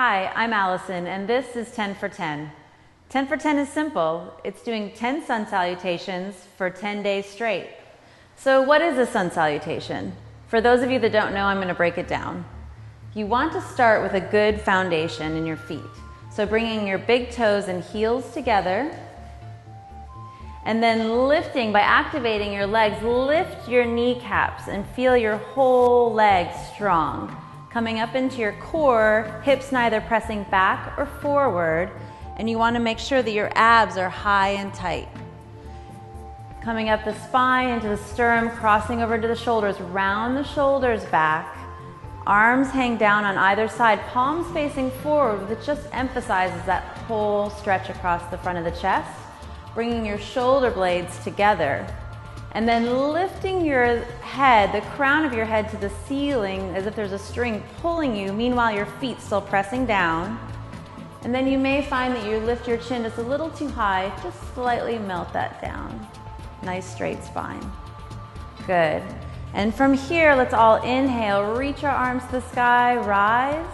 Hi, I'm Alison, and this is 10 for 10. 10 for 10 is simple. It's doing 10 sun salutations for 10 days straight. So what is a sun salutation? For those of you that don't know, I'm going to break it down. You want to start with a good foundation in your feet. So bringing your big toes and heels together, and then lifting by activating your legs. Lift your kneecaps and feel your whole leg strong. Coming up into your core, hips neither pressing back or forward, and you want to make sure that your abs are high and tight. Coming up the spine into the sternum, crossing over to the shoulders, round the shoulders back. Arms hang down on either side, palms facing forward, which just emphasizes that whole stretch across the front of the chest. Bringing your shoulder blades together. And then lifting your head, the crown of your head to the ceiling as if there's a string pulling you, meanwhile your feet still pressing down. And then you may find that you lift your chin just a little too high, just slightly melt that down. Nice straight spine. Good. And from here, let's all inhale, reach our arms to the sky, rise.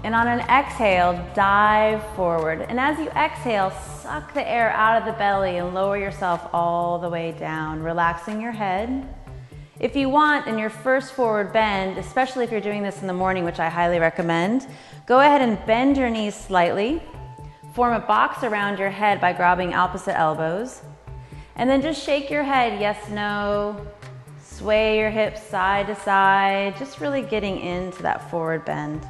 And on an exhale, dive forward. And as you exhale, suck the air out of the belly and lower yourself all the way down, relaxing your head. If you want, in your first forward bend, especially if you're doing this in the morning, which I highly recommend, go ahead and bend your knees slightly. Form a box around your head by grabbing opposite elbows. And then just shake your head, yes, no. Sway your hips side to side, just really getting into that forward bend.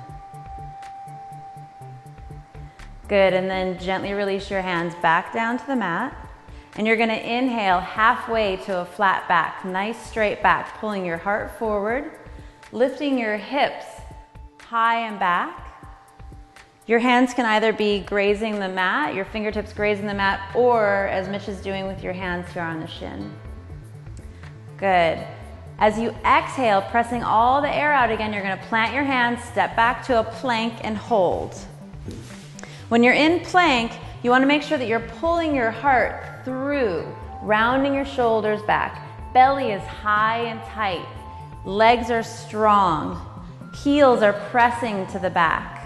Good, and then gently release your hands back down to the mat. And you're gonna inhale halfway to a flat back, nice straight back, pulling your heart forward, lifting your hips high and back. Your hands can either be grazing the mat, your fingertips grazing the mat, or as Mitch is doing with your hands here on the shin. Good. As you exhale, pressing all the air out again, you're gonna plant your hands, step back to a plank and hold. When you're in plank, you want to make sure that you're pulling your heart through, rounding your shoulders back. Belly is high and tight. Legs are strong. Heels are pressing to the back.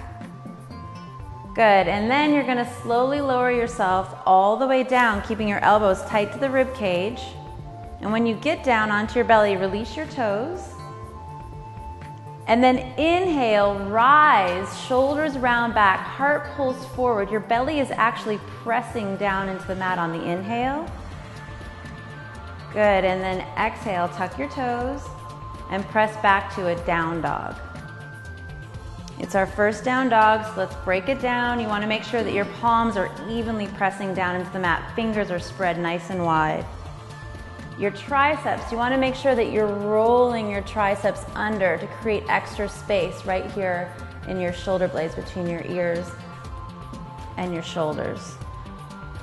Good, and then you're going to slowly lower yourself all the way down, keeping your elbows tight to the rib cage. And when you get down onto your belly, release your toes. And then inhale, rise, shoulders round back, heart pulls forward. Your belly is actually pressing down into the mat on the inhale. Good, and then exhale, tuck your toes and press back to a down dog. It's our first down dog, so let's break it down. You want to make sure that your palms are evenly pressing down into the mat. Fingers are spread nice and wide. Your triceps, you want to make sure that you're rolling your triceps under to create extra space right here in your shoulder blades between your ears and your shoulders.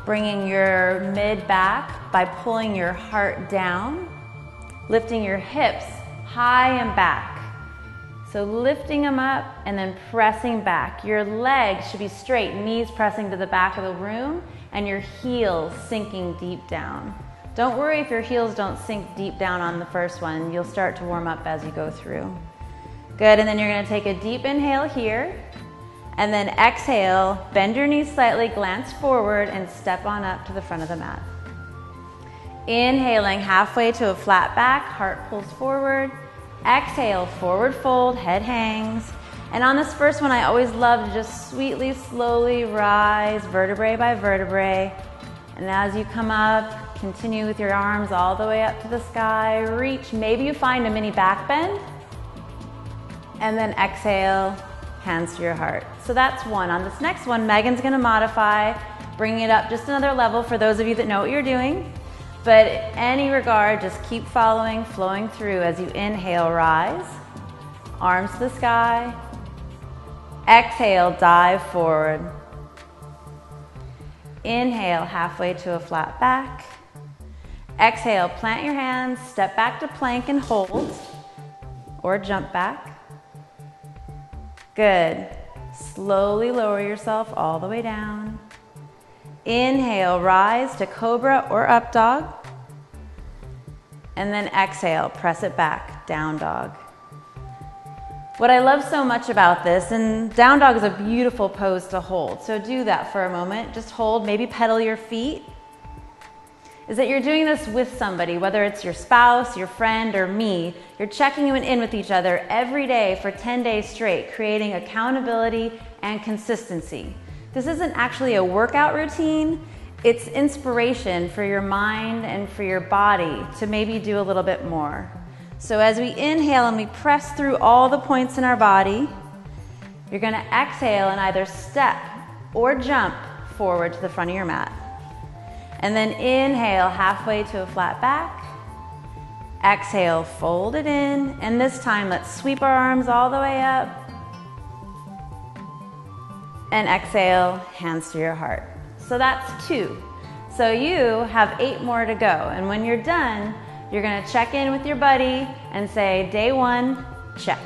Bringing your mid back by pulling your heart down, lifting your hips high and back. So lifting them up and then pressing back. Your legs should be straight, knees pressing to the back of the room and your heels sinking deep down. Don't worry if your heels don't sink deep down on the first one. You'll start to warm up as you go through. Good, and then you're gonna take a deep inhale here, and then exhale, bend your knees slightly, glance forward, and step on up to the front of the mat. Inhaling halfway to a flat back, heart pulls forward. Exhale, forward fold, head hangs. And on this first one, I always love to just sweetly, slowly rise, vertebrae by vertebrae. And as you come up, continue with your arms all the way up to the sky. Reach, maybe you find a mini back bend. And then exhale, hands to your heart. So that's one. On this next one, Megan's gonna modify, bringing it up just another level for those of you that know what you're doing. But any regard, just keep following, flowing through as you inhale, rise. Arms to the sky. Exhale, dive forward. Inhale, halfway to a flat back. Exhale, plant your hands, step back to plank and hold, or jump back. Good. Slowly lower yourself all the way down. Inhale, rise to cobra or up dog. And then exhale, press it back, down dog. What I love so much about this, and down dog is a beautiful pose to hold, so do that for a moment. Just hold, maybe pedal your feet, is that you're doing this with somebody, whether it's your spouse, your friend, or me. You're checking in with each other every day for 10 days straight, creating accountability and consistency. This isn't actually a workout routine. It's inspiration for your mind and for your body to maybe do a little bit more. So as we inhale and we press through all the points in our body, you're going to exhale and either step or jump forward to the front of your mat. And then inhale halfway to a flat back. Exhale, fold it in. And this time, let's sweep our arms all the way up. And exhale, hands to your heart. So that's 2. So you have 8 more to go. And when you're done, you're going to check in with your buddy and say, day 1, check.